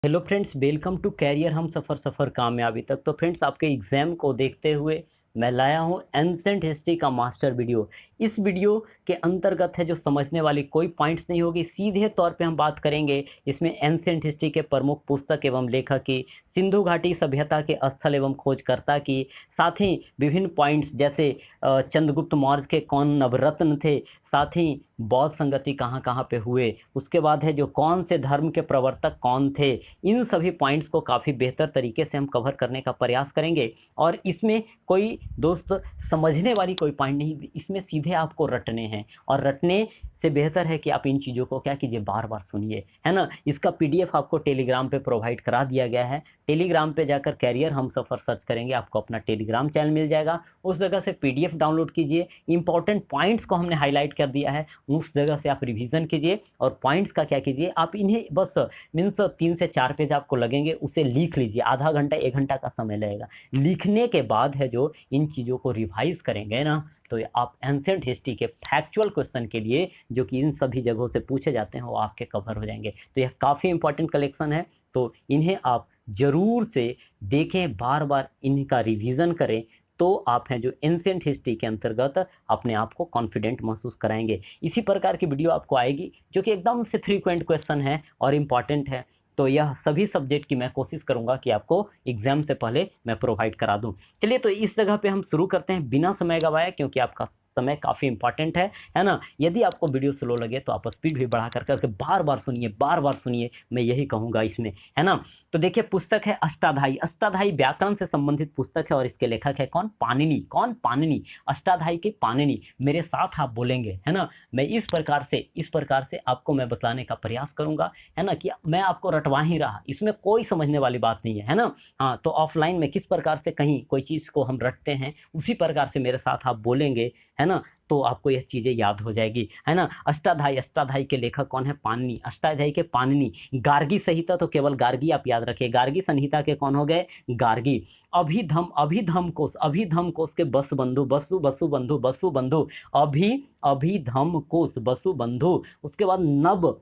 Hello friends, welcome to career Humsafar सफ़र कामयाबी तक। तो फ्रेंड्स, आपके एग्जाम को देखते हुए मैं लाया हूँ एंसेंट हिस्ट्री का मास्टर वीडियो। इस वीडियो के अंतर्गत है जो समझने वाली कोई पॉइंट्स नहीं होगी, सीधे तौर पे हम बात करेंगे इसमें एंसेंट हिस्ट्री के प्रमुख पुस्तक एवं लेखक की, सिंधु घाटी सभ्यता के स्थल एवं खोजकर्ता की, साथ ही विभिन्न पॉइंट्स जैसे चंद्रगुप्त मौर्य के कौन नवरत्न थे, साथ ही बौद्ध संगति कहाँ कहाँ पे हुए, उसके बाद है जो कौन से धर्म के प्रवर्तक कौन थे। इन सभी पॉइंट्स को काफ़ी बेहतर तरीके से हम कवर करने का प्रयास करेंगे। और इसमें कोई दोस्त समझने वाली कोई पॉइंट नहीं, इसमें सीधे आपको रटने हैं। और रटने से बेहतर है कि आप इन चीज़ों को क्या कीजिए, बार बार सुनिए, है ना। इसका पीडीएफ आपको टेलीग्राम पे प्रोवाइड करा दिया गया है। टेलीग्राम पे जाकर कैरियर हम सफ़र सर्च करेंगे, आपको अपना टेलीग्राम चैनल मिल जाएगा। उस जगह से पीडीएफ डाउनलोड कीजिए, इंपॉर्टेंट पॉइंट्स को हमने हाईलाइट कर दिया है, उस जगह से आप रिवीजन कीजिए। और पॉइंट्स का क्या कीजिए, आप इन्हें बस मीन्स 3 से 4 पेज आपको लगेंगे, उसे लिख लीजिए। आधा घंटा 1 घंटा का समय लगेगा। लिखने के बाद है जो इन चीज़ों को रिवाइज करेंगे ना, तो आप एंशिएंट हिस्ट्री के फैक्चुअल क्वेश्चन के लिए जो कि इन सभी जगहों से पूछे जाते हैं वो आपके कवर हो जाएंगे। तो यह काफ़ी इंपॉर्टेंट कलेक्शन है, तो इन्हें आप जरूर से देखें, बार बार इनका रिवीजन करें, तो आप हैं जो एंशिएंट हिस्ट्री के अंतर्गत अपने आप को कॉन्फिडेंट महसूस कराएंगे। इसी प्रकार की वीडियो आपको आएगी जो कि एकदम से फ्रीक्वेंट क्वेश्चन है और इम्पॉर्टेंट है। तो यह सभी सब्जेक्ट की मैं कोशिश करूंगा कि आपको एग्जाम से पहले मैं प्रोवाइड करा दूं। चलिए, तो इस जगह पे हम शुरू करते हैं बिना समय गवाए, क्योंकि आपका समय काफी इंपॉर्टेंट है ना। यदि आपको वीडियो स्लो लगे तो आप स्पीड भी बढ़ा कर करके बार बार सुनिए, बार बार सुनिए, मैं यही कहूंगा इसमें, है ना। तो देखिए, पुस्तक है अष्टाध्यायी। अष्टाध्यायी व्याकरण से संबंधित पुस्तक है और इसके लेखक है कौन, पाणिनि। कौन, पाणिनि। अष्टाध्यायी के पाणिनि। मेरे साथ आप बोलेंगे, है ना। मैं इस प्रकार से आपको मैं बताने का प्रयास करूंगा, है ना, कि मैं आपको रटवा ही रहा, इसमें कोई समझने वाली बात नहीं है ना। हाँ, तो ऑफलाइन में किस प्रकार से कहीं कोई चीज को हम रटते हैं, उसी प्रकार से मेरे साथ आप बोलेंगे, है ना, तो आपको यह चीजें याद हो जाएगी, है ना। अष्टाध्यायी, अष्टाध्यायी के लेखक कौन है, पाणिनि। अष्टाध्यायी के पाणिनि। गार्गी संहिता, तो केवल गार्गी आप याद रखिए। गार्गी संहिता के कौन हो गए, गार्गी। अभिधम कोश, अभिधम कोश के बसु बंधु, बसु बसु बंधु, बसु बंधु। अभिधम कोश, बसु बंधु। उसके बाद नव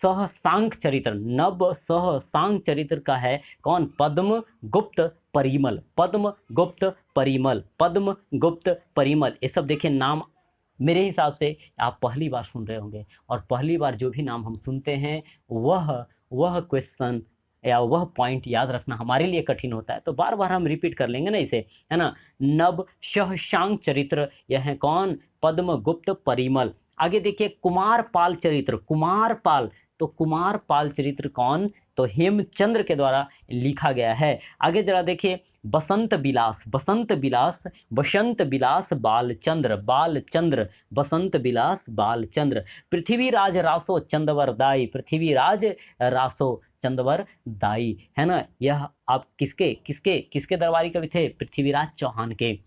सह सांख चरित्र, नव सह सांख चरित्र का है कौन, पद्म गुप्त परिमल। पद्म गुप्त परिमल, पद्म गुप्त परिमल। ये सब देखिए नाम, मेरे हिसाब से आप पहली बार सुन रहे होंगे, और पहली बार जो भी नाम हम सुनते हैं वह क्वेश्चन या वह पॉइंट याद रखना हमारे लिए कठिन होता है, तो बार बार हम रिपीट कर लेंगे ना इसे, है ना। नव शशांक चरित्र, यह है कौन, पद्म गुप्त परिमल। आगे देखिए, कुमार पाल चरित्र, कुमार पाल, तो कुमार पाल चरित्र कौन, तो हेमचंद्र के द्वारा लिखा गया है। आगे जरा देखिए, बसंत विलास, बसंत विलास, बसंत विलास बालचंद्र, बालचंद्र, बसंत विलास बालचंद्र। पृथ्वीराज रासो चंदवर दाई, पृथ्वीराज रासो चंदवर दाई, है ना। यह आप किसके किसके किसके दरबारी कवि थे, पृथ्वीराज चौहान के,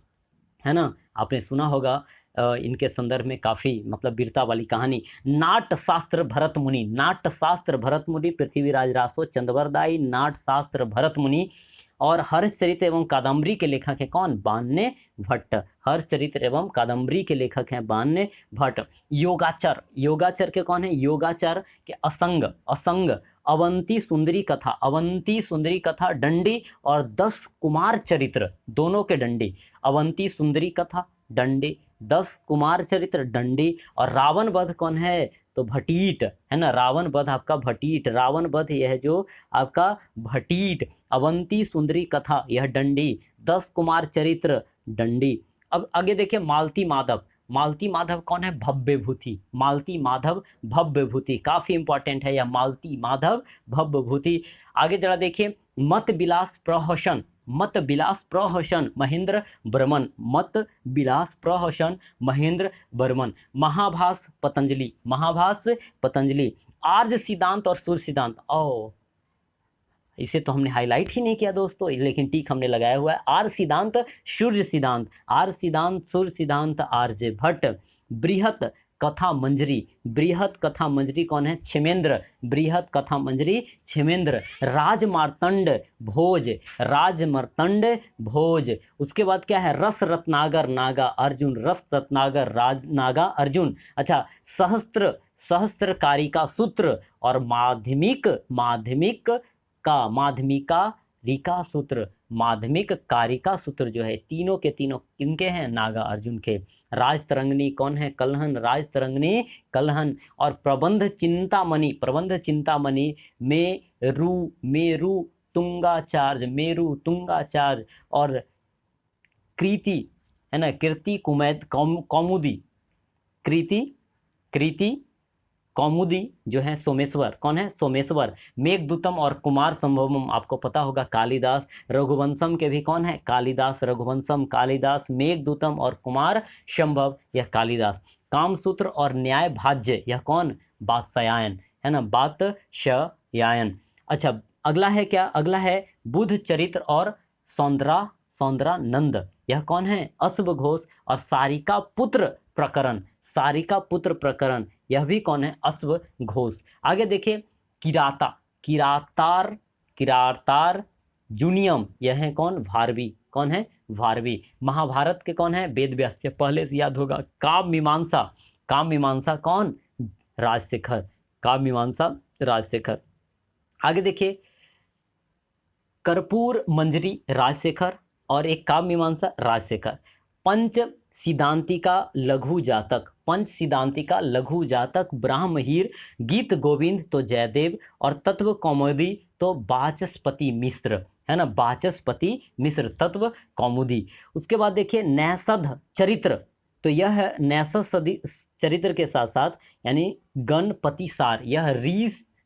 है ना। आपने सुना होगा इनके संदर्भ में काफी मतलब वीरता वाली कहानी। नाट शास्त्र भरत मुनि, नाट शास्त्र भरत मुनि, पृथ्वीराज रासो चंदवरदाई, नाट शास्त्र भरत मुनि। और हर्षचरित्र एवं कादम्बरी के लेखक है कौन, बान्य भट्ट। हर्षचरित्र एवं कादम्बरी के लेखक हैं बान्य भट्ट। योगाचर, योगाचर के कौन है, योगाचर के असंग, असंग, अवंती सुंदरी कथा, अवंती सुंदरी कथा दंडी, और 10 कुमार चरित्र, दोनों के दंडी। अवंती सुंदरी कथा दंडी, 10 कुमार चरित्र दंडी। और रावण वध कौन है, तो भटीट, है ना। रावण वध आपका भटीट, रावण वध यह जो आपका भटीट। अवंती सुंदरी कथा यह दंडी, 10 कुमार चरित्र दंडी। अब आगे देखिए, मालती माधव, मालती माधव कौन है, भव्य भूति, मालती माधव भव्य भूति, काफी इंपॉर्टेंट है यह मालती माधव भव्य भूति। आगे जरा देखिए, मत विलास प्रहसन, मत विलास प्रहसन महेंद्र बर्मन, मत विलास प्रहसन महेंद्र बर्मन। महाभास पतंजलि, महाभास पतंजलि। आर्य सिद्धांत और सूर्य सिद्धांत, ओ इसे तो हमने हाईलाइट ही नहीं किया दोस्तों, लेकिन टीक हमने लगाया हुआ है। आर्य सिद्धांत, सूर्य सिद्धांत, आर्य सिद्धांत, सूर्य सिद्धांत, आर्य भट्ट। बृहत कथा मंजरी, बृहत कथा मंजरी कौन है, क्षेमेंद्र, बृहत कथा मंजरी क्षेमेंद्र। राजमार्तंड भोज, राजमार्तंड भोज। उसके बाद क्या है, रस रत्नागर नागा अर्जुन, रस रत्नागर राज नागा अर्जुन। अच्छा, सहस्त्र, सहस्त्रकारी का सूत्र। और माध्यमिक, माध्यमिक का, माध्यमिका रिका सूत्र, माध्यमिक कारिका सूत्र जो है तीनों के तीनों किनके हैं, नागा अर्जुन के। राज तरंगिणी कौन है, कलहन, राज तरंगिणी कलहन। और प्रबंध चिंतामणि, प्रबंध चिंतामणि मेरु, मेरु तुंगाचार्य, मेरु तुंगाचार्य। और कृति है ना, कृति कुमैद कौमुदी, कृति कृति कौमुदी जो है सोमेश्वर, कौन है, सोमेश्वर। मेघदूतम और कुमार संभवम आपको पता होगा कालिदास। रघुवंशम के भी कौन है, कालिदास, रघुवंशम कालिदास, मेघदूतम और कुमार संभव यह कालिदास। कामसूत्र और न्याय भाज्य यह कौन, वात्स्यायन, है ना, वात्स्यायन। अच्छा अगला है क्या, अगला है बुध चरित्र और सौंदरानंद, यह कौन है, अश्व घोष। और सारिका पुत्र प्रकरण, सारिका पुत्र प्रकरण यह भी कौन है, अश्व घोष। आगे देखिए किराता, किरातार, किरातार जूनियम यह है कौन, भारवी, कौन है, भारवी। महाभारत के कौन है, वेद व्यास, के पहले से याद होगा। काव्य मीमांसा, काव्य मीमांसा कौन, राजशेखर, काव्य मीमांसा राजशेखर। आगे देखिए कर्पूर मंजरी राजशेखर और एक काव्य मीमांसा राजशेखर। पंच सिद्धांतिका लघु जातक, पंच सिद्धांतिका लघु जातक ब्राह्महीर, गीत गोविंद तो जयदेव, और तत्व कौमुदी तो वाचस्पति मिश्र, है ना, वाचस्पति मिश्र, तत्व कौमुदी। उसके बाद देखिए नैषध चरित्र, तो यह है नैषध चरित्र के साथ साथ यानी गणपति सार, यह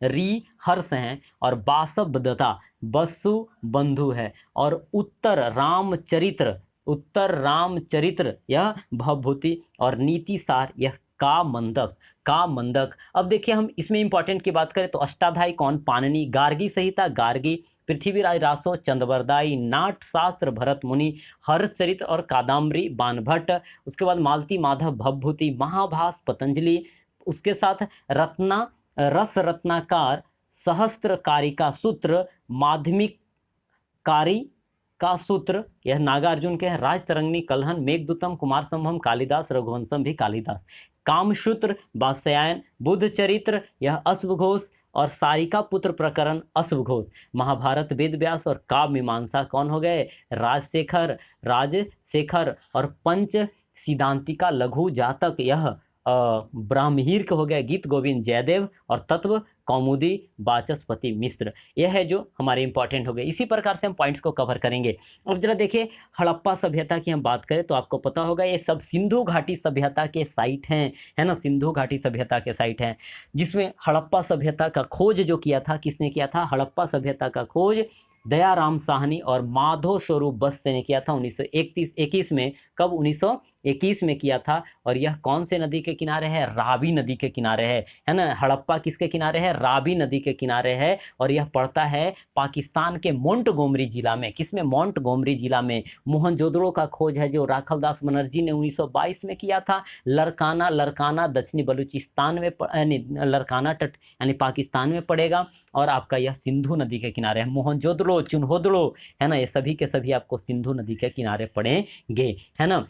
री हर्ष है। और बासवदत्ता बसु बंधु है। और उत्तर रामचरित्र, उत्तर रामचरित्र यह भवभूति। और नीति सार यह का मंदक, का मंदक। अब देखिए हम इसमें इंपॉर्टेंट की बात करें तो अष्टाध्यायी कौन, पाणिनि, गार्गी संहिता गार्गी, पृथ्वीराज रासो चंद्रवरदाई, नाट शास्त्र भरत मुनि, हरचरित्र और कादम्बरी बाणभट्ट। उसके बाद मालती माधव भवभूति, महाभास पतंजलि। उसके साथ रत्ना रस रत्नाकार, सहस्त्रकारिका सूत्र, माध्यमिक कारी का सूत्र यह नागार्जुन के हैं। राज तरंगिणी कलहन, मेघदूतम कुमार संभवम कालिदास, रघुवंशम भी कालिदास। कामसूत्र वात्स्यायन, बुध चरित्र यह अश्वघोष, और सारिका पुत्र प्रकरण अश्वघोष। महाभारत वेद व्यास और काव्य मीमांसा कौन हो गए, राजशेखर, राजशेखर। और पंच सिद्धांतिका लघु जातक यह ब्राह्महीर के हो गए गीत गोविंद जयदेव, और तत्व कौमुदी वाचस्पति मिश्र। यह है जो हमारे इंपॉर्टेंट हो गए। इसी प्रकार से हम पॉइंट्स को कवर करेंगे। अब जरा देखिए हड़प्पा सभ्यता की हम बात करें तो आपको पता होगा ये सब सिंधु घाटी सभ्यता के साइट हैं, है ना, सिंधु घाटी सभ्यता के साइट हैं, जिसमें हड़प्पा सभ्यता का खोज जो किया था, किसने किया था, हड़प्पा सभ्यता का खोज दयाराम साहनी और माधव स्वरूप बस्य ने किया था 1921 में। कब, 1921 में किया था। और यह कौन से नदी के किनारे है, रावी नदी के किनारे है ना। हड़प्पा किसके किनारे है, रावी नदी के किनारे है। और यह पड़ता है पाकिस्तान के मोंटगोमरी जिला में, किसमें, मोंटगोमरी जिला में। मोहनजोदड़ो का खोज है जो राखलदास बनर्जी ने 1922 में किया था। लरकाना, लरकाना दक्षिणी बलूचिस्तान में यानी लरकाना तट यानी पाकिस्तान में पड़ेगा। और आपका यह सिंधु नदी के किनारे है। मोहनजोदड़ो, चुनहोदड़ो, है ना, ये सभी के सभी आपको सिंधु नदी के किनारे पड़ेंगे, है ना।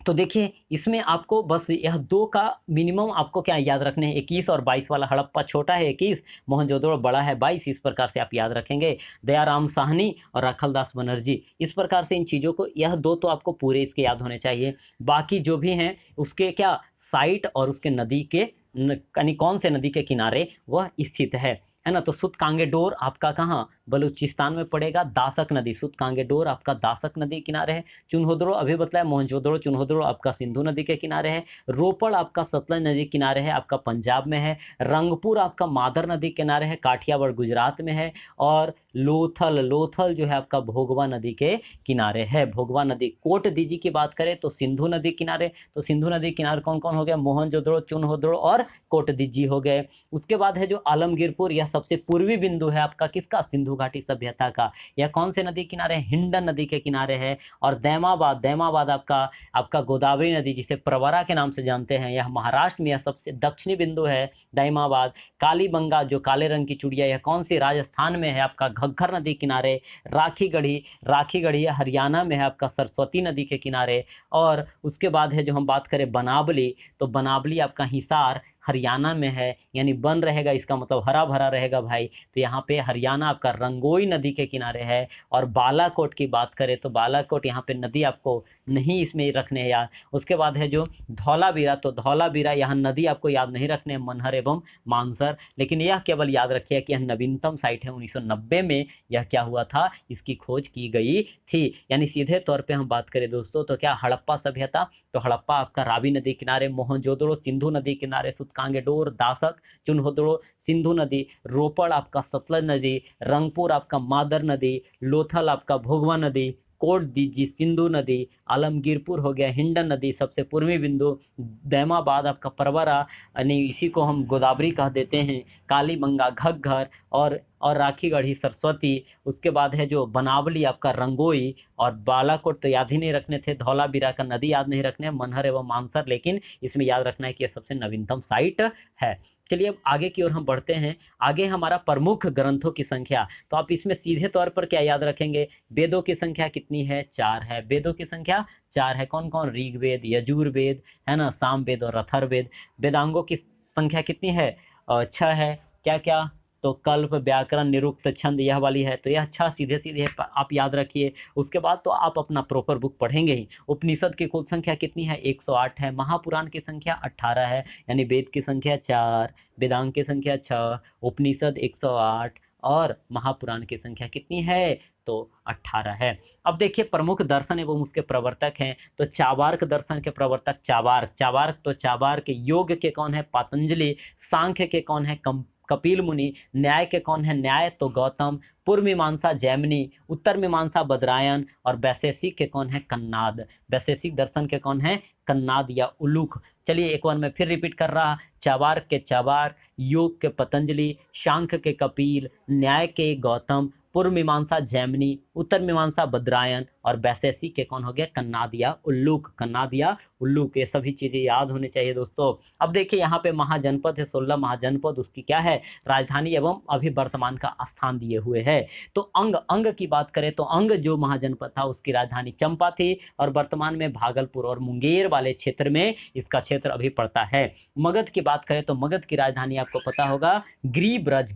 तो देखिए इसमें आपको बस यह दो का मिनिमम आपको क्या याद रखने हैं, 21 और 22 वाला। हड़प्पा छोटा है 21, मोहनजोदड़ो बड़ा है 22, इस प्रकार से आप याद रखेंगे। दयाराम साहनी और राखलदास बनर्जी, इस प्रकार से इन चीजों को, यह दो तो आपको पूरे इसके याद होने चाहिए। बाकी जो भी हैं उसके क्या साइट और उसके नदी के यानी कौन से नदी के किनारे वह स्थित है ना। तो सुतकांगेडोर आपका कहाँ, बलूचिस्तान में पड़ेगा। दासक नदी, सुतकांगेडोर आपका दासक नदी किनारे है। चुनहोदड़ो अभी बतलाया, मोहनजोदड़ो चुनहोदड़ो आपका सिंधु नदी के किनारे है। रोपड़ आपका सतलज नदी किनारे है, आपका पंजाब में है। रंगपुर आपका मादर नदी किनारे है, काठियावाड़ गुजरात में है। और लोथल, लोथल जो है आपका भोगवा नदी के किनारे है, भोगवा नदी। कोट दीजी की बात करें तो सिंधु नदी किनारे, तो सिंधु नदी किनारे कौन कौन हो गया, मोहनजोदड़ो, चुनहोदड़ो और कोट दीजी हो गए। उसके बाद है जो आलमगीरपुर, यह सबसे पूर्वी बिंदु है आपका किसका, सिंधु घाटी सभ्यता का। यह कौन से नदी किनारे, हिंडन नदी के किनारे है। और दैमाबाद, दैमाबाद आपका गोदावरी नदी जिसे प्रवरा के नाम से जानते हैं, यह महाराष्ट्र में यह सबसे दक्षिणी बिंदु है दैमाबाद। कालीबंगा जो काले रंग की चुड़िया, यह कौन सी, राजस्थान में है आपका घग्गर नदी किनारे। राखीगढ़ी, राखीगढ़ी हरियाणा में है आपका सरस्वती नदी के किनारे। और उसके बाद है जो हम बात करें बनावली, तो बनावली आपका हिसार हरियाणा में है, यानी वन रहेगा इसका मतलब हरा भरा रहेगा भाई। तो यहाँ पे हरियाणा आपका रंगोई नदी के किनारे है। और बालाकोट की बात करें तो बालाकोट यहाँ पे नदी आपको नहीं इसमें रखने हैं यार। उसके बाद है जो धौलावीरा, तो धौलावीरा यहाँ नदी आपको याद नहीं रखने, मनहर एवं मानसर। लेकिन यह केवल याद रखिए कि यह नवीनतम साइट है, 1990 में यह क्या हुआ था, इसकी खोज की गई थी। यानी सीधे तौर पे हम बात करें दोस्तों तो क्या हड़प्पा सभ्यता, तो हड़प्पा आपका रावी नदी किनारे, मोहनजोदड़ो सिंधु नदी किनारे, सूतकांगेडोर, दासक, चुनहोदड़ो सिंधु नदी, रोपड़ आपका सतलज नदी, रंगपुर आपका मादर नदी, लोथल आपका भोगवा नदी, कोट दीजी सिंधु नदी, आलमगीरपुर हो गया हिंडन नदी सबसे पूर्वी बिंदु, दैमाबाद आपका परवरा यानी इसी को हम गोदावरी कह देते हैं, कालीबंगा घग्घर और राखीगढ़ी सरस्वती। उसके बाद है जो बनावली आपका रंगोई, और बालाकोट तो याद ही नहीं रखने थे, धौलावीरा का नदी याद नहीं रखने, मनहर एवं मानसर, लेकिन इसमें याद रखना है कि यह सबसे नवीनतम साइट है। चलिए अब आगे की ओर हम बढ़ते हैं। आगे हमारा प्रमुख ग्रंथों की संख्या, तो आप इसमें सीधे तौर पर क्या याद रखेंगे, वेदों की संख्या कितनी है, 4 है। वेदों की संख्या 4 है। कौन कौन, ऋग्वेद, यजुर्वेद है ना, सामवेद और अथर्ववेद। वेदांगों की संख्या कितनी है, 6 है। क्या क्या, तो कल्प, व्याकरण, निरुक्त, छंद, यह वाली है। तो यह 6 सीधे सीधे है, आप याद रखिए। उसके बाद तो आप अपना प्रॉपर बुक पढ़ेंगे ही। उपनिषद की कुल संख्या कितनी है, 108 है। महापुराण की संख्या 18 है, यानी वेद की संख्या 4, वेदांग की संख्या 6, उपनिषद 108 और महापुराण की संख्या कितनी है, तो 18 है। अब देखिए प्रमुख दर्शन एवं उसके प्रवर्तक हैं, तो चावार्क दर्शन के प्रवर्तक चावार्क, तो चावार्क, योग के कौन है, पतंजलि, सांख्य के कौन है, कपिल मुनि, न्याय के कौन है, न्याय तो गौतम, पूर्व मीमांसा जैमिनी, उत्तर मीमांसा बदरायन, और वैशेषिक के कौन है, कन्नाद। वैशेषिक दर्शन के कौन है, कन्नाद या उलूक। चलिए एक बार मैं फिर रिपीट कर रहा, चावार्क के चावार्क, योग के पतंजलि, सांख्य के कपिल, न्याय के गौतम, पूर्व मीमांसा जैमिनी, उत्तर मीमांसा बद्रायन, और वैशेषिक के कौन हो गया, कन्नाद या उल्लूक। कन्नाद या उल्लूक, ये सभी चीजें याद होनी चाहिए दोस्तों। अब देखिए यहाँ पे महाजनपद है, 16 महाजनपद, उसकी क्या है, राजधानी एवं अभी वर्तमान का स्थान दिए हुए है। तो अंग की बात करें तो अंग जो महाजनपद था उसकी राजधानी चंपा थी, और वर्तमान में भागलपुर और मुंगेर वाले क्षेत्र में इसका क्षेत्र अभी पड़ता है। मगध की बात करें तो मगध की राजधानी आपको पता होगा, गिरिब्रज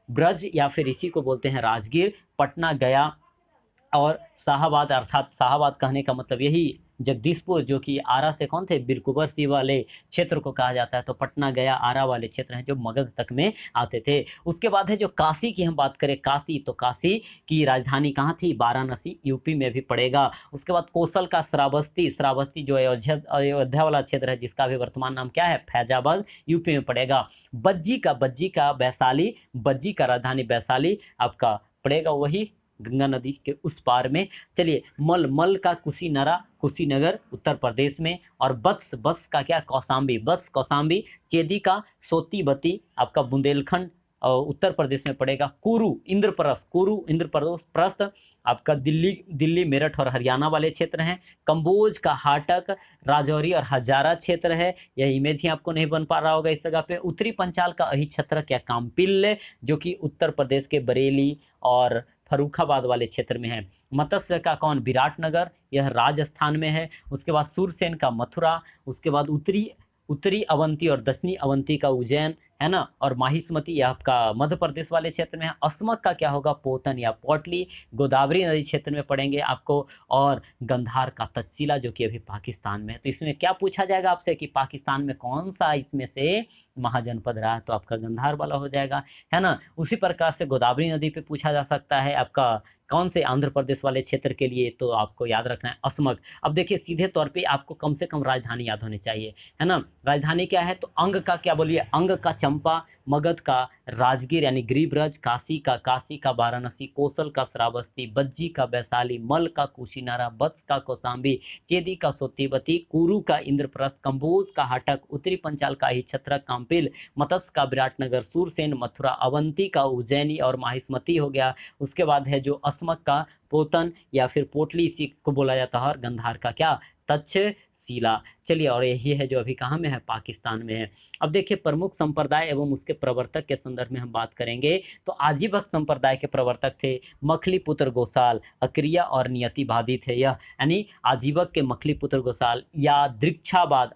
ब्रज या फिर इसी को बोलते हैं राजगीर, पटना, गया और शाहाबाद, अर्थात शाहाबाद कहने का मतलब यही जगदीशपुर, जो कि आरा से कौन थे, बिरकुबर सी वाले क्षेत्र को कहा जाता है। तो पटना, गया, आरा वाले क्षेत्र हैं जो मगध तक में आते थे। उसके बाद है जो काशी की हम बात करें, काशी, तो काशी की राजधानी कहाँ थी, वाराणसी, यूपी में भी पड़ेगा। उसके बाद कौशल का श्रावस्ती जो अयोध्या वाला क्षेत्र है, जिसका भी वर्तमान नाम क्या है, फैजाबाद, यूपी में पड़ेगा। बज्जी का वैशाली, बज्जी का राजधानी वैशाली आपका पड़ेगा वही गंगा नदी के उस पार में। चलिए मल का कुशीनगर उत्तर प्रदेश में, और बत्स का क्या, कौसाम्बी, चेदी का सोतीबती आपका बुंदेलखंड उत्तर प्रदेश में पड़ेगा। कुरु इंद्रप्रस्थ आपका दिल्ली मेरठ और हरियाणा वाले क्षेत्र हैं। कंबोज का हाटक, राजौरी और हजारा क्षेत्र है, यह इमेज ही आपको नहीं बन पा रहा होगा इस जगह पे। उत्तरी पंचाल का अहिछत्रक या काम्पिल्य, जो कि उत्तर प्रदेश के बरेली और फरुखाबाद वाले क्षेत्र में है। मत्स्य का कौन, विराटनगर, यह राजस्थान में है। उसके बाद सूरसेन का मथुरा, उसके बाद उत्तरी अवंती और दक्षिणी अवंती का उज्जैन है ना, और माहिष्मती यह आपका मध्य प्रदेश वाले क्षेत्र में है। अस्मक का क्या होगा, पोतन या पोटली, गोदावरी नदी क्षेत्र में पड़ेंगे आपको। और गंधार का तक्षशिला, जो कि अभी पाकिस्तान में है। तो इसमें क्या पूछा जाएगा आपसे कि पाकिस्तान में कौन सा इसमें से महाजनपद रहा है, तो आपका गंधार वाला हो जाएगा, है ना। उसी प्रकार से गोदावरी नदी पे पूछा जा सकता है आपका कौन से, आंध्र प्रदेश वाले क्षेत्र के लिए, तो आपको याद रखना है अस्मक। अब देखिए सीधे तौर पे आपको कम से कम राजधानी याद होनी चाहिए, है ना। राजधानी क्या है, तो अंग का क्या बोलिए, अंग का चंपा, मगध का राजगीर यानी गिरिब्रज, काशी का वाराणसी, कौशल का श्रावस्ती, बज्जी का वैशाली, मल का कुशीनारा, बत्स का कौसाम्बी, चेदी का सोतीवती, कुरु का इंद्रप्रस्थ, कंबोज का हाटक, उत्तरी पंचाल का हिछत्रक काम्पिल, मत्स्य का विराटनगर, सूरसेन मथुरा, अवंती का उज्जैनी और माहिष्मती हो गया। उसके बाद है जो अस्मक का पोतन या फिर पोटली, इसी को बोला जाता है। और गंधार का क्या, तक्षशिला। तक्षशिला। चलिए, और यही है जो अभी कहाँ में है, पाकिस्तान में है। अब देखिए प्रमुख संप्रदाय एवं उसके प्रवर्तक के संदर्भ में हम बात करेंगे तो आजीवक संप्रदाय के प्रवर्तक थे मखलीपुत्र गोसाल, अक्रिया और नियतिवादी थे यह, यानी आजीवक के मखलीपुत्र गोसाल। या दृक्षावाद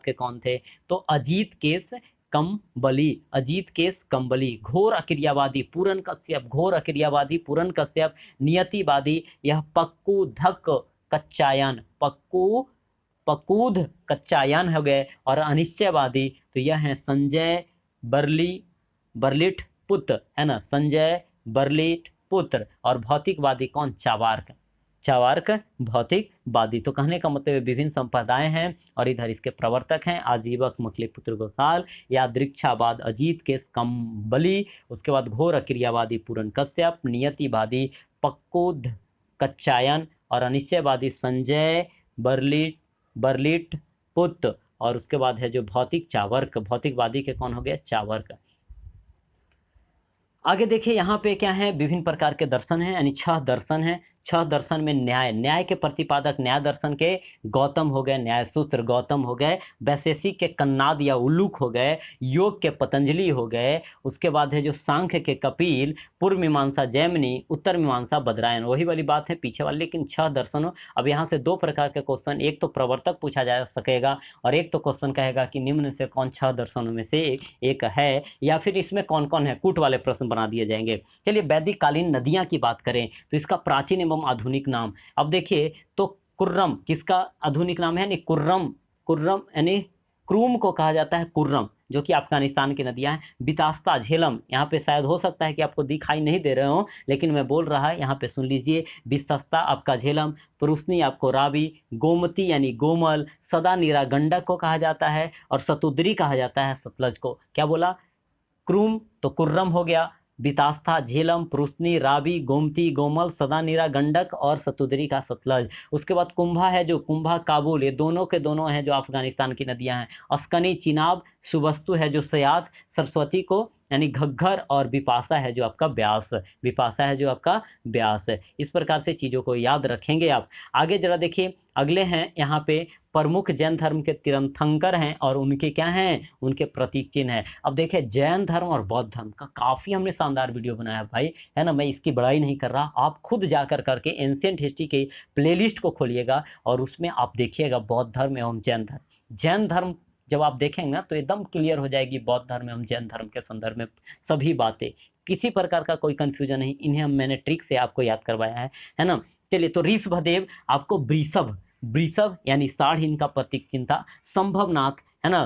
के कौन थे, तो अजीत केस कंबली, अजीत केस कंबली। घोर अक्रियावादी पूरन कश्यप, घोर अक्रियावादी पूरन कश्यप। नियतिवादी यह पक्कूधक कच्चायन, पकूध कच्चायन हो गए। और अनिश्चयवादी तो यह है संजय बर्लिट पुत्र, है ना, संजय बर्लिट पुत्र। और भौतिकवादी कौन, चावार्क भौतिकवादी। तो कहने का मतलब विभिन्न संप्रदाय हैं और इधर इसके प्रवर्तक हैं आजीवक मखलीपुत्र गोसाल, या दृक्षावाद अजीत के कंबली, उसके बाद घोर अक्रियावादी पूरन कश्यप, नियतिवादी पक्कोध कच्चायन और अनिश्चयवादी संजय बर्लिट पुत्र। और उसके बाद है जो भौतिकवादी के कौन हो गया, चावर्क। आगे देखिए यहाँ पे क्या है, विभिन्न प्रकार के दर्शन हैं, यानी 6 दर्शन हैं। 6 दर्शन में न्याय के प्रतिपादक न्याय दर्शन के गौतम हो गए, न्याय सूत्र गौतम हो गए। वैशेषिक के कन्नाद या उल्लूक हो गए, योग के पतंजलि हो गए। उसके बाद है जो सांख्य के कपिल, पूर्व मीमांसा जैमिनी, उत्तर मीमांसा बदरायन। वही वाली बात है पीछे वाली, लेकिन 6 दर्शनों। अब यहाँ से 2 प्रकार के क्वेश्चन, एक तो प्रवर्तक पूछा जा सकेगा और एक तो क्वेश्चन कहेगा कि निम्न से कौन 6 दर्शनों में से एक है, या फिर इसमें कौन कौन है, कूट वाले प्रश्न बना दिए जाएंगे। चलिए वैदिक कालीन नदियां की बात करें तो इसका प्राचीन एवं आधुनिक नाम, अब देखिए तो कुर्रम किसका आधुनिक नाम है, यानी कुर्रम यानी क्रूम को कहा जाता है कुर्रम, जो कि अफगानिस्तान की नदियां हैं। बितास्ता, झेलम, यहाँ पे शायद हो सकता है कि आपको दिखाई नहीं दे रहे हो लेकिन मैं बोल रहा है, यहाँ पे सुन लीजिए। बिस्ता आपका झेलम, पुरुषनी आपको रावी, गोमती यानी गोमल, सदा नीरा गंडक को कहा जाता है और सतुद्री कहा जाता है सतलज को। क्या बोला, क्रूम तो कुर्रम हो गया, बितास्था, झेलम, पुरुषनी, रावी, गोमती, गोमल, सदानीरा गंडक और सतुद्री का सतलज। उसके बाद कुंभा है जो कुंभा काबुल, ये दोनों के दोनों हैं जो अफगानिस्तान की नदियां हैं। अस्कनी, चिनाब, सुबस्तु है जो सयात, सरस्वती को यानी घग्घर और विपाशा है जो आपका ब्यास है। इस प्रकार से चीजों को याद रखेंगे आप। आगे जरा देखिए, अगले हैं यहाँ पे प्रमुख जैन धर्म के तीर्थंकर हैं और उनके क्या हैं, उनके प्रतीक चिन्ह है। अब देखिए जैन धर्म और बौद्ध धर्म का काफी हमने शानदार वीडियो बनाया भाई, है ना, मैं इसकी बड़ाई नहीं कर रहा, आप खुद जाकर करके एंशिएंट हिस्ट्री के प्लेलिस्ट को खोलिएगा और उसमें आप देखिएगा बौद्ध धर्म एवं जैन धर्म जब आप देखेंगे ना तो एकदम क्लियर हो जाएगी बौद्ध धर्म एवं जैन धर्म के संदर्भ में सभी बातें, किसी प्रकार का कोई कंफ्यूजन नहीं। इन्हें मैंने ट्रिक से आपको याद करवाया है ना। चलिए, तो ऋषभदेव आपको वृषभ यानी साढ़ इनका प्रतीक चिन्ह था। संभवनाथ, है ना,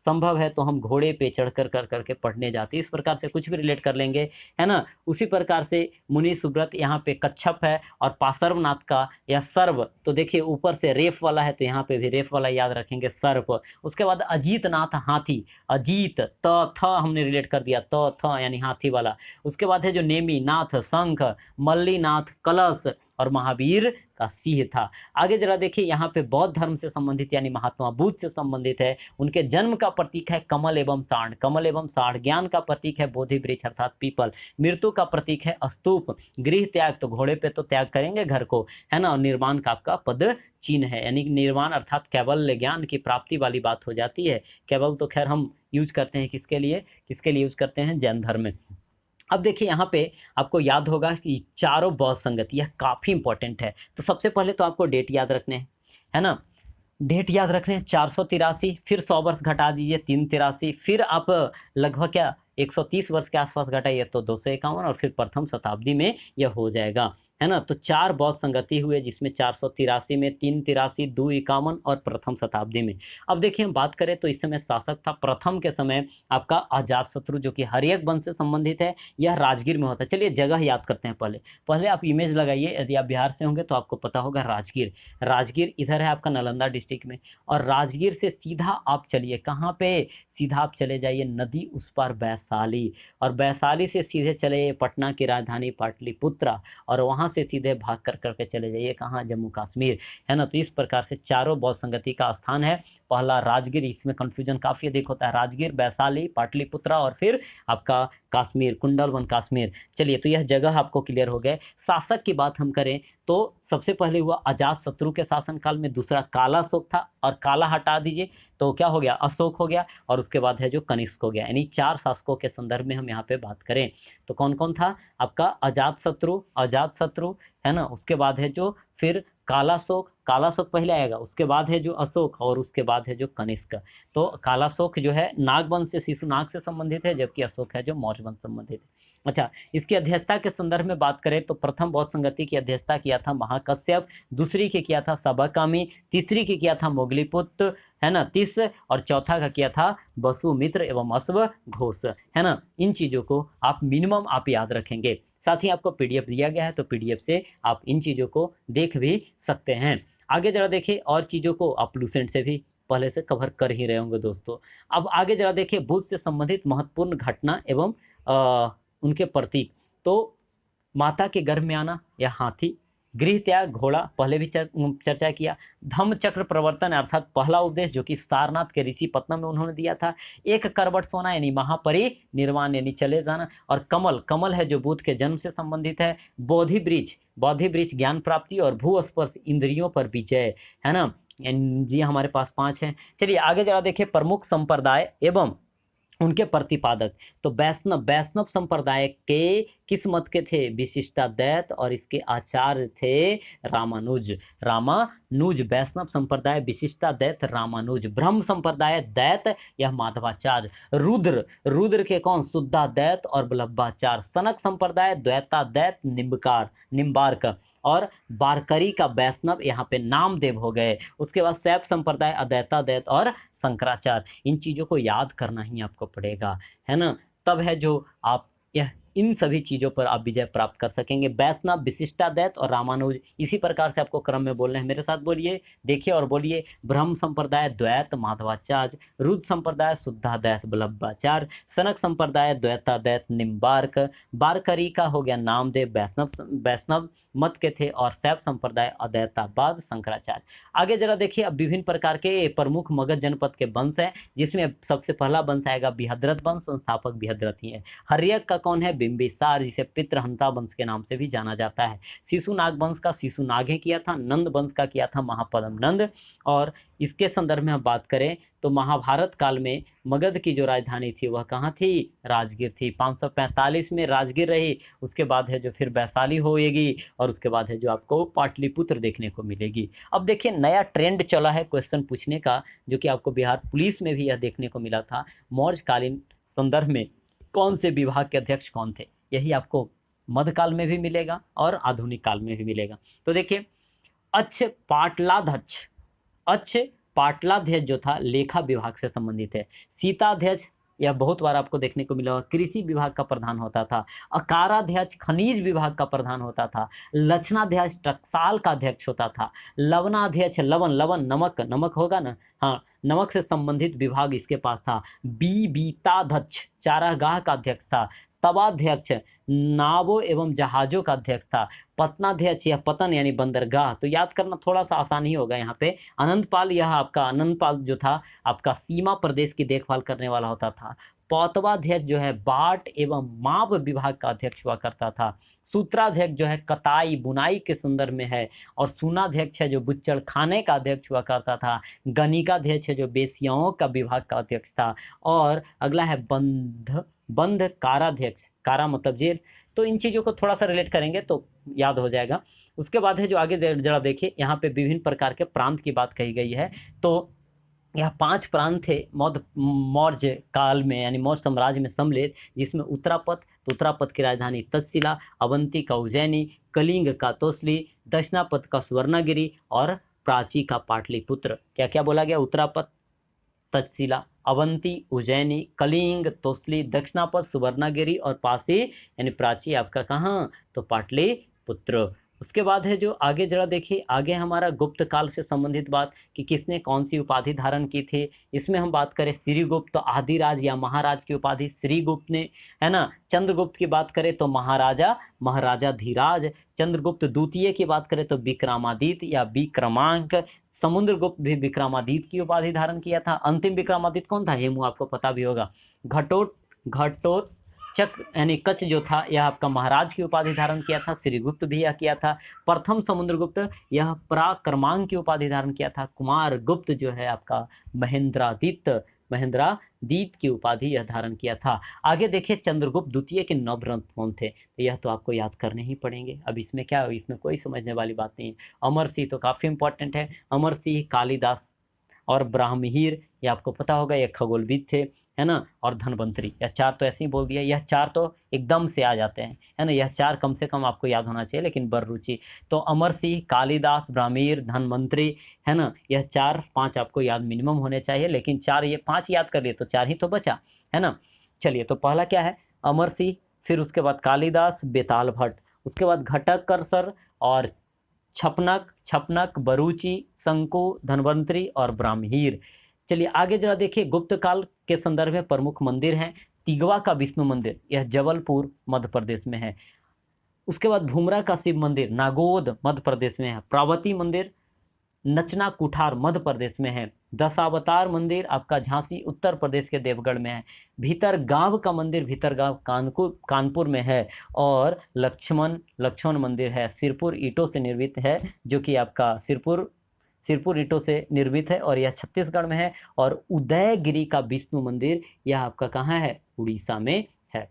संभव है तो हम घोड़े पे चढ़कर कर करके पढ़ने जाते, इस प्रकार से कुछ भी रिलेट कर लेंगे, है ना। उसी प्रकार से मुनि सुब्रत यहाँ पे कच्छप है और पार्श्वनाथ का या सर्व, तो देखिए ऊपर से रेफ वाला है तो यहाँ पे भी रेफ वाला याद रखेंगे, सर्प। उसके बाद अजीत नाथ हाथी, अजीत त थ हमने रिलेट कर दिया, त थ यानी हाथी वाला। उसके बाद है जो नेमी नाथ शंख, मल्लीनाथ कलश और महावीर का सिंह था। आगे जरा देखिए, यहाँ पे बौद्ध धर्म से संबंधित यानी महात्मा बुद्ध से संबंधित है। उनके जन्म का प्रतीक है कमल एवं साढ़। ज्ञान का प्रतीक है बोधि वृक्ष अर्थात पीपल। मृत्यु का प्रतीक है स्तूप। गृह त्याग तो घोड़े पे तो त्याग करेंगे घर को, है ना। और निर्वाण का आपका पद चिन्ह है, यानी निर्वाण अर्थात कैवल्य ज्ञान की प्राप्ति वाली बात हो जाती है। केवल तो खैर हम यूज करते हैं किसके लिए यूज करते हैं, जैन धर्म में। अब देखिए यहाँ पे आपको याद होगा कि चारों बौद्ध संगति, यह काफी इंपॉर्टेंट है। तो सबसे पहले तो आपको डेट याद रखने हैं, है ना, डेट याद रखने हैं 483, फिर 100 वर्ष घटा दीजिए 383, फिर आप लगभग क्या 130 वर्ष के आसपास घटाइए तो 251 और फिर प्रथम शताब्दी में यह हो जाएगा, है ना। तो 4 बौद्ध संगति हुए जिसमें 483 में, 383, 251 और प्रथम शताब्दी में। अब देखिए हम बात करें तो इस समय शासक था प्रथम के समय आपका अजातशत्रु, जो कि हर्यक वंश से संबंधित है। यह राजगीर में होता है। चलिए जगह याद करते हैं, पहले आप इमेज लगाइए, यदि आप बिहार से होंगे तो आपको पता होगा राजगीर इधर है आपका नालंदा डिस्ट्रिक्ट में। और राजगीर से सीधा आप चलिए कहाँ पे, सीधा आप चले जाइए नदी उस पार वैशाली, और वैशाली से सीधे चले पटना की राजधानी पाटलिपुत्रा, और वहां से सीधे भाग कर करके चले जाइए कहाँ, जम्मू कश्मीर, है ना। तो इस प्रकार से चारों बौद्ध संगति का स्थान है पहला राजगीर, इसमें कंफ्यूजन काफी अधिक होता है, राजगीर, वैशाली, पाटलिपुत्रा और फिर आपका कश्मीर, कुंडलवन कश्मीर। चलिए, तो यह जगह आपको क्लियर हो गए। शासक की बात हम करें तो सबसे पहले हुआ अजात शत्रु के शासनकाल में, दूसरा काला अशोक था, और काला हटा दीजिए तो क्या हो गया, अशोक हो गया, और उसके बाद है जो कनिष्क हो गया। यानी 4 शासकों के संदर्भ में हम यहाँ पे बात करें तो कौन कौन था, आपका अजात शत्रु है ना, उसके बाद है जो फिर काला अशोक पहले आएगा, उसके बाद है जो अशोक, और उसके बाद है जो कनिष्क। तो काला अशोक जो है नागवंश से, शिशुनाग से संबंधित है, जबकि अशोक है जो मौर्य वंश संबंधित है। अच्छा, इसकी अध्यक्षता के संदर्भ में बात करें तो प्रथम बौद्ध संगति की अध्यक्षता किया था महाकश्यप, दूसरी की किया था सबाकामी, तीसरी की किया था मोगलीपुत्र, है ना, तीस, और चौथा का किया था वसुमित्र एवं अश्व घोष, है ना। इन चीजों को आप मिनिमम आप याद रखेंगे। साथ ही आपको पीडीएफ दिया गया है, तो पीडीएफ से आप इन चीजों को देख भी सकते हैं। आगे जरा देखिए, और चीजों को आप लूसेंट से भी पहले से कवर कर ही रहे होंगे दोस्तों। अब आगे जरा देखिए, बुद्ध से संबंधित महत्वपूर्ण घटना एवं उनके प्रतीक। तो माता के गर्भ में आना या हाथी, गृह त्याग, घोड़ा, पहले भी चर्चा किया, धम्म चक्र प्रवर्तन अर्थात पहला उपदेश जो कि सारनाथ के ऋषि पत्तन में उन्होंने दिया था, एक करवट सोना यानी महापरिनिर्वाण यानी चले जाना, और कमल है जो बुद्ध के जन्म से संबंधित है, बोधि वृक्ष ज्ञान प्राप्ति, और भू स्पर्श इंद्रियों पर विजय, है ना। ये हमारे पास 5 हैं। चलिए आगे जरा देखिए, प्रमुख संप्रदाय एवं उनके प्रतिपादक। तो वैष्णव संप्रदाय के किस मत के थे, विशिष्टाद्वैत, और इसके आचार्य थे रामानुज। वैष्णव संप्रदाय विशिष्टाद्वैत रामानुज, ब्रह्म संप्रदाय द्वैत यह माधवाचार्य, रुद्र के कौन, शुद्धाद्वैत और वल्लभाचार्य, सनक संप्रदाय द्वैताद्वैत निम्बार्क, और बारकरी का वैष्णव यहाँ पे नामदेव हो गए। उसके बाद शैव संप्रदाय अद्वैताद्वैत और शंकराचार्य। इन चीजों को याद करना ही आपको पड़ेगा, है ना, तब है जो आप यह इन सभी चीजों पर आप विजय प्राप्त कर सकेंगे। वैष्णव, विशिष्टाद्वैत और रामानुज, इसी प्रकार से आपको क्रम में बोलना है। मेरे साथ बोलिए, देखिए और बोलिए, ब्रह्म संप्रदाय द्वैत माधवाचार्य, रुद्र संप्रदाय शुद्धाद्वैत वल्लभाचार्य, सनक संप्रदाय द्वैताद्वैत निम्बार्क, बारकरी का हो गया नामदेव वैष्णव मत के थे, और शैव संप्रदाय अद्वैतावाद शंकराचार्य। आगे जरा देखिए, अब विभिन्न प्रकार के प्रमुख मगध जनपद के वंश है, जिसमें सबसे पहला वंश आएगा बिहद्रथ वंश, संस्थापक बिहद्रथ ही है। हर्यक का कौन है, बिंबिसार, जिसे पितृहंता वंश के नाम से भी जाना जाता है। शिशुनाग वंश का शिशुनाग किया था, नंद वंश का किया था महापद्म नंद। और इसके संदर्भ में हम बात करें तो महाभारत काल में मगध की जो राजधानी थी वह कहाँ थी, राजगीर थी। 545 में राजगीर रही, उसके बाद है जो फिर वैशाली होएगी, और उसके बाद है जो आपको पाटलिपुत्र देखने को मिलेगी। अब देखिए, नया ट्रेंड चला है क्वेश्चन पूछने का, जो कि आपको बिहार पुलिस में भी यह देखने को मिला था। मौर्यकालीन संदर्भ में कौन से विभाग के अध्यक्ष कौन थे, यही आपको मध्यकाल में भी मिलेगा और आधुनिक काल में भी मिलेगा। तो देखिए, अच्छ पाटलाध्यक्ष जो था लेखा विभाग से संबंधित है। सीताध्यक्ष यह बहुत बार आपको देखने को मिला, कृषि विभाग का प्रधान होता था। अकाराध्यक्ष खनिज विभाग का प्रधान होता था। लक्षणाध्यक्ष टकसाल का अध्यक्ष होता था। लवणाध्यक्ष लवन नमक होगा ना, हाँ, नमक से संबंधित विभाग इसके पास था। बीताध्यक्ष चारागाह का अध्यक्ष था। तवाध्यक्ष नावों एवं जहाजों का अध्यक्ष था। पतनाध्यक्ष यह पतन यानी बंदरगाह, तो याद करना थोड़ा सा आसान ही होगा यहाँ पे। अनंतपाल, यह आपका अनंतपाल जो था आपका सीमा प्रदेश की देखभाल करने वाला होता था। पौतवाध्यक्ष जो है बाट एवं माप विभाग का अध्यक्ष हुआ करता था। सूत्राध्यक्ष जो है कताई बुनाई के संदर्भ में है। और सुनाध्यक्ष है जो बुच्चड़ खाने का अध्यक्ष हुआ करता था। गणिकाध्यक्ष है जो बेसियाओं का विभाग का अध्यक्ष था। और अगला है बंध काराध्यक्ष, कारा मतलब जेल। तो इन चीजों को थोड़ा सा रिलेट करेंगे तो याद हो जाएगा। उसके बाद है जो आगे जरा देखिए, यहाँ पे विभिन्न प्रकार के प्रांत की बात कही गई है। तो यह 5 प्रांत थे मौर्य काल में, यानी मौर्य साम्राज्य में सम्मिलित, जिसमें उत्तरापथ की राजधानी तक्षशिला, अवंती का उज्जैनी, कलिंग का तोसली, दक्षिणापथ का सुवर्णगिरी, और प्राची का पाटलिपुत्र। क्या क्या बोला गया, उत्तरापथ तक्षशिला, अवंती, उज्जैनी, कलिंग, तोसली, दक्षिणापथ, सुवर्णगिरी, और पासी यानी प्राची आपका कहाँ, तो पाटलिपुत्र। उसके बाद है जो आगे जरा देखिए, आगे हमारा गुप्त काल से संबंधित बात कि किसने कौन सी उपाधि धारण की थी। इसमें हम बात करें श्रीगुप्त, तो आदिराज या महाराज की उपाधि श्रीगुप्त ने, है ना। चंद्रगुप्त की बात करें तो महाराजा धीराज। चंद्रगुप्त द्वितीय की बात करें तो विक्रमादित्य या विक्रमांक। समुद्रगुप्त भी विक्रमादित्य की उपाधि धारण किया था। अंतिम विक्रमादित्य कौन था? हेमू आपको पता भी होगा। घटोत्कच यानी कच जो था यह आपका महाराज की उपाधि धारण किया था। श्रीगुप्त भी यह किया था। प्रथम समुद्रगुप्त यह पराक्रमांक की उपाधि धारण किया था। कुमार गुप्त जो है आपका महेंद्रादित्य की उपाधि यह धारण किया था। आगे देखिए चंद्रगुप्त द्वितीय के 9 ग्रंथ कौन थे? तो यह तो आपको याद करने ही पड़ेंगे। अब इसमें क्या, इसमें कोई समझने वाली बात नहीं है। अमर सिंह तो काफी इंपॉर्टेंट है। अमर सिंह, कालिदास और ब्राह्महीर, ये आपको पता होगा, ये खगोलविद थे, है ना। और धनवंतरी, यह 4 तो ऐसे ही बोल दिया, यह 4 तो एकदम से आ जाते हैं, है ना। यह 4 कम से कम आपको याद होना चाहिए, लेकिन बररुचि तो अमर सिंह, कालिदास, ब्राह्मीर, धनवंतरी, है ना। यह 4-5 आपको याद मिनिमम होने चाहिए, लेकिन 4 ये 5 याद कर लिए तो 4 ही तो बचा, है ना। चलिए, तो पहला क्या है? अमर सिंह, फिर उसके बाद कालिदास, बेताल भट्ट, उसके बाद घटक और छपनक, बरूची, शंकु, धनवंतरी और ब्राह्महीर। चलिए आगे जरा देखिए, गुप्त काल के संदर्भ में प्रमुख मंदिर हैं। तिगवा का विष्णु मंदिर, यह जबलपुर मध्य प्रदेश में है। उसके बाद भूमरा का शिव मंदिर नागोद मध्य प्रदेश में है। पार्वती मंदिर नचना कुठार मध्य प्रदेश में है। दशावतार मंदिर आपका झांसी उत्तर प्रदेश के देवगढ़ में है। भीतरगांव का मंदिर भीतरगांव कानपुर में है। और लक्ष्मण मंदिर है, सिरपुर ईंटों से निर्मित है, जो कि आपका सिरपुर ईंटों से निर्मित है और यह छत्तीसगढ़ में है। और उदयगिरी का विष्णु मंदिर, यह आपका कहाँ है? उड़ीसा में है।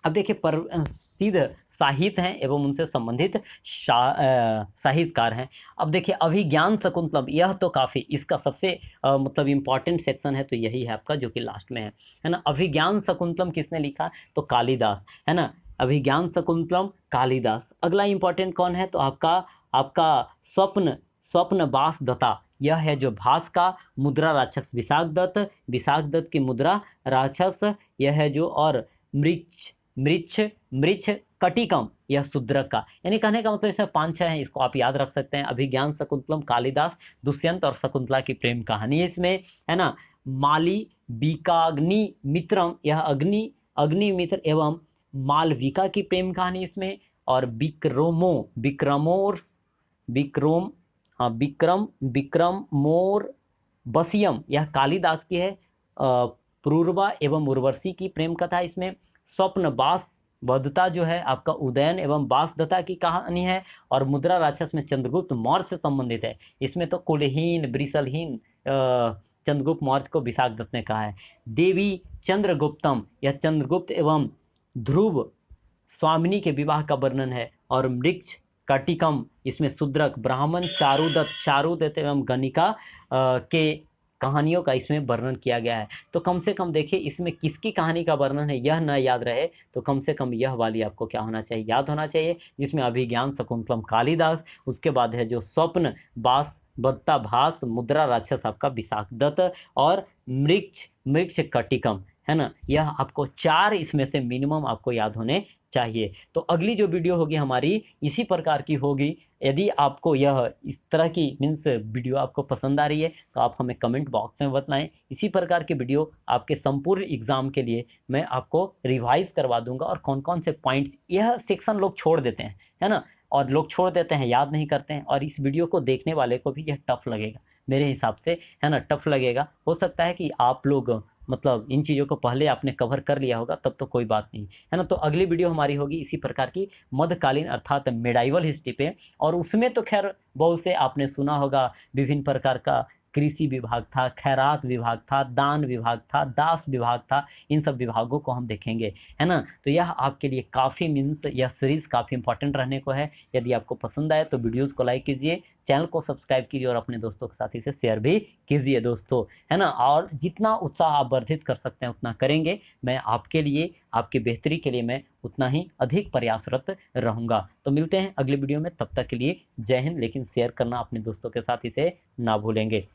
अब देखिए प्रसिद्ध साहित्य हैं एवं उनसे संबंधित साहित्यकार हैं। अब देखिए अभिज्ञान शकुंतलम, यह तो काफी इसका सबसे मतलब इंपॉर्टेंट सेक्शन है, तो यही है आपका, जो कि लास्ट में है ना। अभिज्ञान शकुंतलम किसने लिखा? तो कालिदास, है ना। अभिज्ञान शकुंतलम कालिदास। अगला इंपॉर्टेंट कौन है? तो आपका स्वप्न बास दत्ता, यह है जो भास का मुद्रा राक्षस विशाख दत्त की मुद्रा राक्षस यह है जो। और मृछ कटिकम, यह शूद्रक का। यानी कहने का मतलब इसमें 5-6 हैं, इसको आप याद रख सकते हैं। अभिज्ञान शकुंतलम कालिदास, दुष्यंत और शकुंतला की प्रेम कहानी है इसमें, है ना। माली बीकाग्नि मित्रम, यह अग्निमित्र एवं मालविका की प्रेम कहानी इसमें। और विक्रम मोर बसियम, यह कालिदास की है। पूर्वा एवं उर्वशी की प्रेम कथा इसमें। स्वप्न बास बद्धता जो है आपका उदयन एवं बासदत्ता की कहानी है। और मुद्रा राक्षस में चंद्रगुप्त मौर्य से संबंधित है। इसमें तो कुलहीन ब्रिसलहीन चंद्रगुप्त मौर्य को विशाख दत्त ने कहा है। देवी चंद्रगुप्तम, यह चंद्रगुप्त एवं ध्रुव स्वामिनी के विवाह का वर्णन है। और मृक्ष कटिकम, इसमें शूद्रक ब्राह्मण चारुदत्त एवं गणिका के कहानियों का इसमें वर्णन किया गया है। तो कम से कम देखिए इसमें किसकी कहानी का वर्णन है, यह न याद रहे तो कम से कम यह वाली आपको क्या होना चाहिए? याद होना चाहिए, जिसमें अभिज्ञान शकुंतलम कालिदास, उसके बाद है जो स्वप्न बास बत्ता भास मुद्रा राक्षस आपका विशाख दत्त, और मृक्ष कटिकम, है ना। यह आपको 4 इसमें से मिनिमम आपको याद होने चाहिए। तो अगली जो वीडियो होगी हमारी इसी प्रकार की होगी। यदि आपको यह इस तरह की मीन्स वीडियो आपको पसंद आ रही है तो आप हमें कमेंट बॉक्स में बताएं। इसी प्रकार की वीडियो आपके संपूर्ण एग्जाम के लिए मैं आपको रिवाइज करवा दूंगा। और कौन कौन से पॉइंट्स, यह सेक्शन लोग छोड़ देते हैं, है ना, और लोग छोड़ देते हैं, याद नहीं करते हैं, और इस वीडियो को देखने वाले को भी यह टफ लगेगा मेरे हिसाब से, है ना, टफ लगेगा। हो सकता है कि आप लोग मतलब इन चीज़ों को पहले आपने कवर कर लिया होगा, तब तो कोई बात नहीं, है ना। तो अगली वीडियो हमारी होगी इसी प्रकार की मध्यकालीन अर्थात मेडाइवल हिस्ट्री पे। और उसमें तो खैर बहुत से आपने सुना होगा, विभिन्न प्रकार का कृषि विभाग था, खैरात विभाग था, दान विभाग था, दास विभाग था, इन सब विभागों को हम देखेंगे, है ना। तो यह आपके लिए काफ़ी मीन्स यह सीरीज काफ़ी इंपॉर्टेंट रहने को है। यदि आपको पसंद आए तो वीडियोज़ को लाइक कीजिए, चैनल को सब्सक्राइब कीजिए और अपने दोस्तों के साथ इसे शेयर भी कीजिए दोस्तों, है ना। और जितना उत्साह आप वर्धित कर सकते हैं उतना करेंगे। मैं आपके लिए, आपकी बेहतरी के लिए मैं उतना ही अधिक प्रयासरत रहूंगा। तो मिलते हैं अगली वीडियो में, तब तक के लिए जय हिंद। लेकिन शेयर करना अपने दोस्तों के साथ इसे ना भूलेंगे।